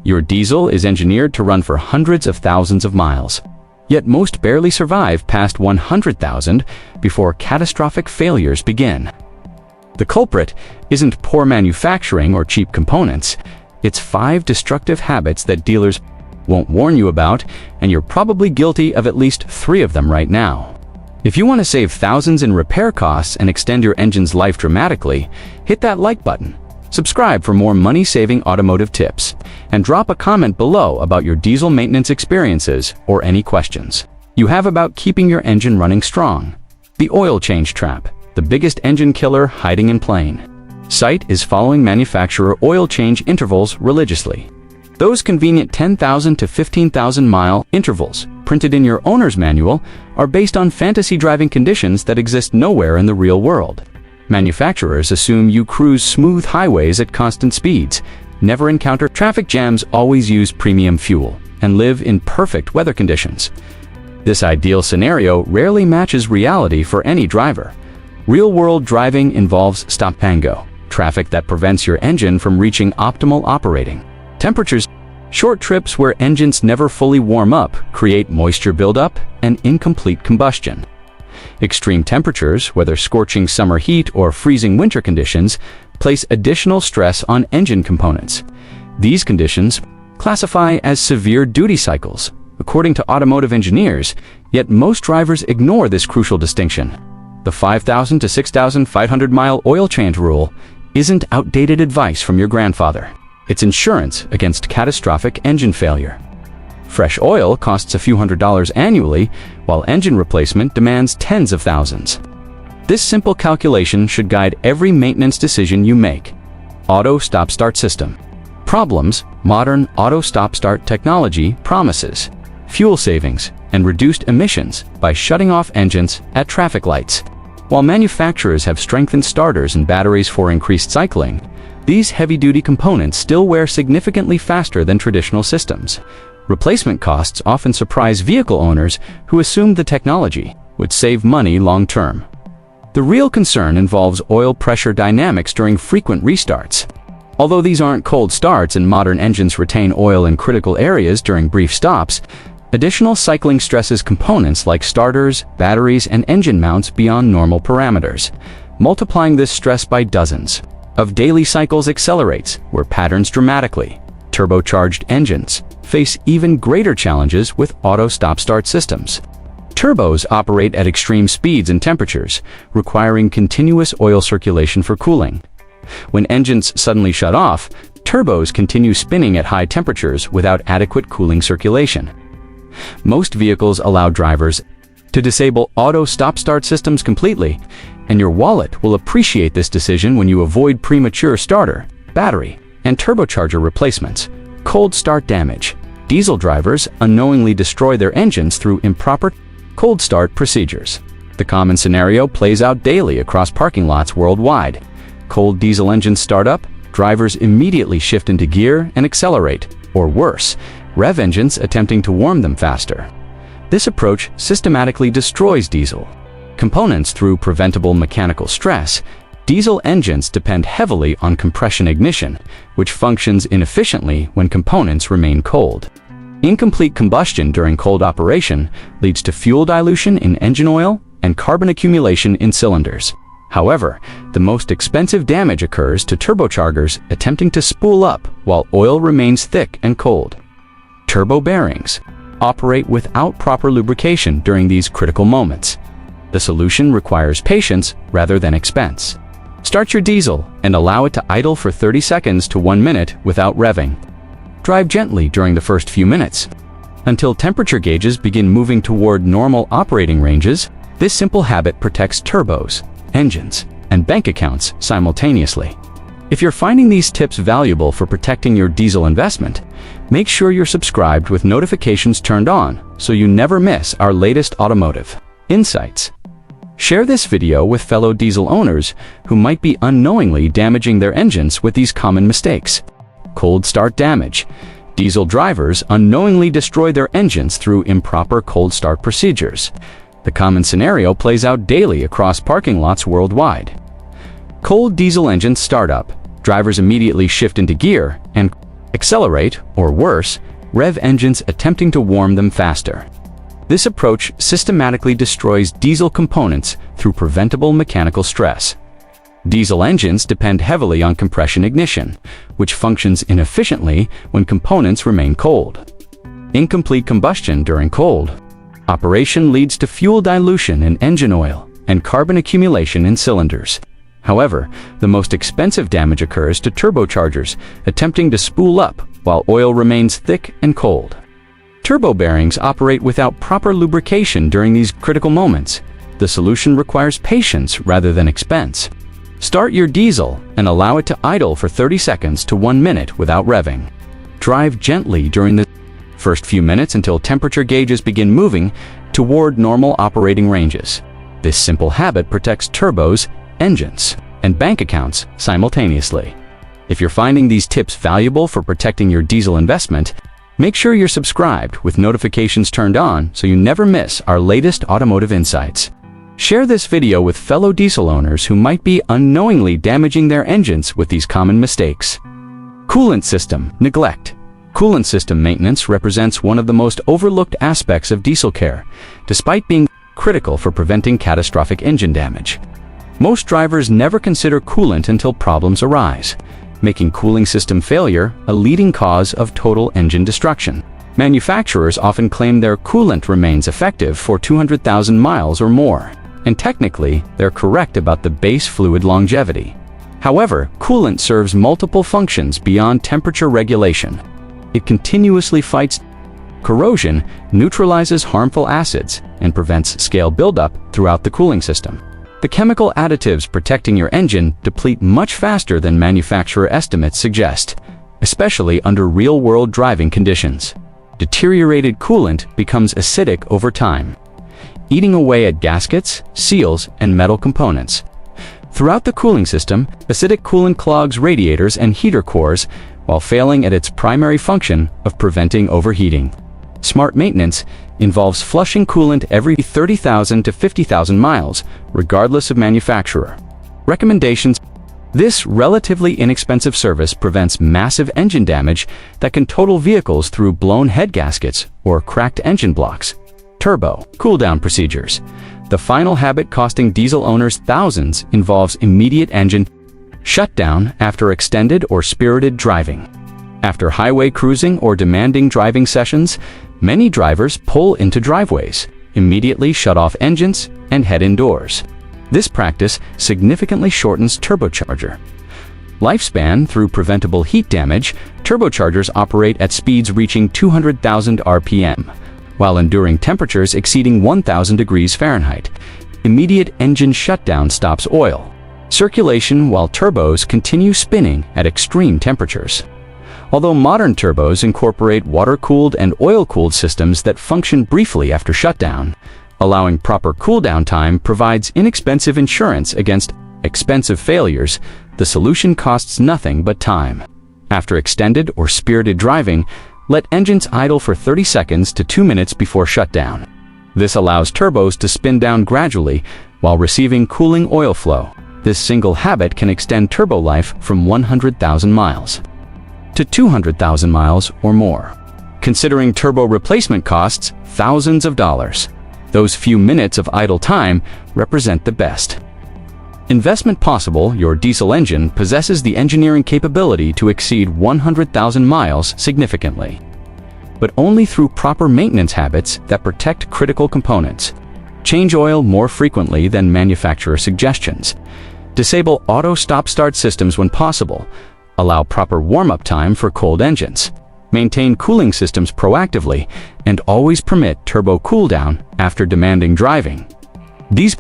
Your diesel is engineered to run for hundreds of thousands of miles. Yet most barely survive past 100,000 before catastrophic failures begin. The culprit isn't poor manufacturing or cheap components. It's 5 destructive habits that dealers won't warn you about, and you're probably guilty of at least 3 of them right now. If you want to save thousands in repair costs and extend your engine's life dramatically, hit that like button. Subscribe for more money-saving automotive tips, and drop a comment below about your diesel maintenance experiences or any questions you have about keeping your engine running strong. The oil change trap, the biggest engine killer hiding in plain sight, is following manufacturer oil change intervals religiously. Those convenient 10,000 to 15,000 mile intervals printed in your owner's manual are based on fantasy driving conditions that exist nowhere in the real world. Manufacturers assume you cruise smooth highways at constant speeds, never encounter traffic jams, always use premium fuel, and live in perfect weather conditions. This ideal scenario rarely matches reality for any driver. Real-world driving involves stop and go, traffic that prevents your engine from reaching optimal operating temperatures. Short trips where engines never fully warm up create moisture buildup and incomplete combustion. Extreme temperatures, whether scorching summer heat or freezing winter conditions, place additional stress on engine components. These conditions classify as severe duty cycles, according to automotive engineers, yet most drivers ignore this crucial distinction. The 5,000 to 6,500 mile oil change rule isn't outdated advice from your grandfather. It's insurance against catastrophic engine failure. Fresh oil costs a few $100s annually, while engine replacement demands tens of thousands. This simple calculation should guide every maintenance decision you make. Auto stop-start system. Problems: modern auto stop-start technology promises fuel savings and reduced emissions by shutting off engines at traffic lights. While manufacturers have strengthened starters and batteries for increased cycling, these heavy-duty components still wear significantly faster than traditional systems. Replacement costs often surprise vehicle owners who assumed the technology would save money long-term. The real concern involves oil pressure dynamics during frequent restarts. Although these aren't cold starts and modern engines retain oil in critical areas during brief stops, additional cycling stresses components like starters, batteries, and engine mounts beyond normal parameters. Multiplying this stress by dozens of daily cycles accelerates wear patterns dramatically. Turbocharged engines face even greater challenges with auto stop-start systems. Turbos operate at extreme speeds and temperatures, requiring continuous oil circulation for cooling. When engines suddenly shut off, turbos continue spinning at high temperatures without adequate cooling circulation. Most vehicles allow drivers to disable auto stop-start systems completely, and your wallet will appreciate this decision when you avoid premature starter, battery, and turbocharger replacements. Cold start damage. Diesel drivers unknowingly destroy their engines through improper cold start procedures. The common scenario plays out daily across parking lots worldwide. Cold diesel engines start up, drivers immediately shift into gear and accelerate, or worse, rev engines attempting to warm them faster. This approach systematically destroys diesel components through preventable mechanical stress. Diesel engines depend heavily on compression ignition, which functions inefficiently when components remain cold. Incomplete combustion during cold operation leads to fuel dilution in engine oil and carbon accumulation in cylinders. However, the most expensive damage occurs to turbochargers attempting to spool up while oil remains thick and cold. Turbo bearings operate without proper lubrication during these critical moments. The solution requires patience rather than expense. Start your diesel and allow it to idle for 30 seconds to 1 minute without revving. Drive gently during the first few minutes until temperature gauges begin moving toward normal operating ranges. This simple habit protects turbos, engines, and bank accounts simultaneously. If you're finding these tips valuable for protecting your diesel investment, make sure you're subscribed with notifications turned on so you never miss our latest automotive insights. Share this video with fellow diesel owners who might be unknowingly damaging their engines with these common mistakes. Cold start damage. Diesel drivers unknowingly destroy their engines through improper cold start procedures. The common scenario plays out daily across parking lots worldwide. Cold diesel engines start up, drivers immediately shift into gear and accelerate, or worse, rev engines attempting to warm them faster. This approach systematically destroys diesel components through preventable mechanical stress. Diesel engines depend heavily on compression ignition, which functions inefficiently when components remain cold. Incomplete combustion during cold operation leads to fuel dilution in engine oil and carbon accumulation in cylinders. However, the most expensive damage occurs to turbochargers attempting to spool up while oil remains thick and cold. Turbo bearings operate without proper lubrication during these critical moments. The solution requires patience rather than expense. Start your diesel and allow it to idle for 30 seconds to 1 minute without revving. Drive gently during the first few minutes until temperature gauges begin moving toward normal operating ranges. This simple habit protects turbos, engines, and bank accounts simultaneously. If you're finding these tips valuable for protecting your diesel investment, make sure you're subscribed with notifications turned on so you never miss our latest automotive insights. Share this video with fellow diesel owners who might be unknowingly damaging their engines with these common mistakes. Coolant system neglect. Coolant system maintenance represents one of the most overlooked aspects of diesel care, despite being critical for preventing catastrophic engine damage. Most drivers never consider coolant until problems arise, making cooling system failure a leading cause of total engine destruction. Manufacturers often claim their coolant remains effective for 200,000 miles or more, and technically, they're correct about the base fluid longevity. However, coolant serves multiple functions beyond temperature regulation. It continuously fights corrosion, neutralizes harmful acids, and prevents scale buildup throughout the cooling system. The chemical additives protecting your engine deplete much faster than manufacturer estimates suggest, especially under real-world driving conditions. Deteriorated coolant becomes acidic over time, eating away at gaskets, seals, and metal components. Throughout the cooling system, acidic coolant clogs radiators and heater cores while failing at its primary function of preventing overheating. Smart maintenance involves flushing coolant every 30,000 to 50,000 miles, regardless of manufacturer. Recommendations: this relatively inexpensive service prevents massive engine damage that can total vehicles through blown head gaskets or cracked engine blocks. Turbo cool-down procedures. The final habit costing diesel owners thousands involves immediate engine shutdown after extended or spirited driving. After highway cruising or demanding driving sessions, many drivers pull into driveways, immediately shut off engines, and head indoors. This practice significantly shortens turbocharger lifespan through preventable heat damage. Turbochargers operate at speeds reaching 200,000 RPM, while enduring temperatures exceeding 1,000 degrees Fahrenheit. Immediate engine shutdown stops oil circulation while turbos continue spinning at extreme temperatures. Although modern turbos incorporate water-cooled and oil-cooled systems that function briefly after shutdown, allowing proper cool-down time provides inexpensive insurance against expensive failures. The solution costs nothing but time. After extended or spirited driving, let engines idle for 30 seconds to 2 minutes before shutdown. This allows turbos to spin down gradually while receiving cooling oil flow. This single habit can extend turbo life from 100,000 miles to 200,000 miles or more. Considering turbo replacement costs thousands of dollars, those few minutes of idle time represent the best investment possible. Your diesel engine possesses the engineering capability to exceed 100,000 miles significantly, but only through proper maintenance habits that protect critical components. Change oil more frequently than manufacturer suggestions. Disable auto stop-start systems when possible. Allow proper warm-up time for cold engines. Maintain cooling systems proactively, and always permit turbo cool-down after demanding driving. These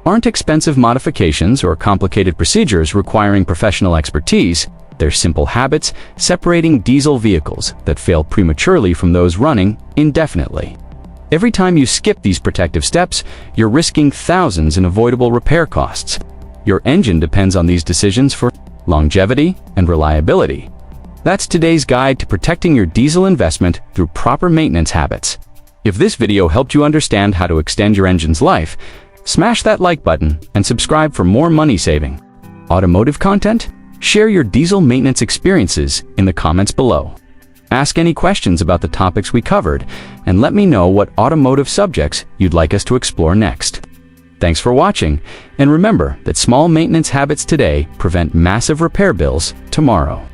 aren't expensive modifications or complicated procedures requiring professional expertise. They're simple habits separating diesel vehicles that fail prematurely from those running indefinitely. Every time you skip these protective steps, you're risking thousands in avoidable repair costs. Your engine depends on these decisions for longevity and reliability. That's today's guide to protecting your diesel investment through proper maintenance habits. If this video helped you understand how to extend your engine's life, smash that like button and subscribe for more money-saving automotive content. Share your diesel maintenance experiences in the comments below. Ask any questions about the topics we covered, and let me know what automotive subjects you'd like us to explore next. Thanks for watching, and remember that small maintenance habits today prevent massive repair bills tomorrow.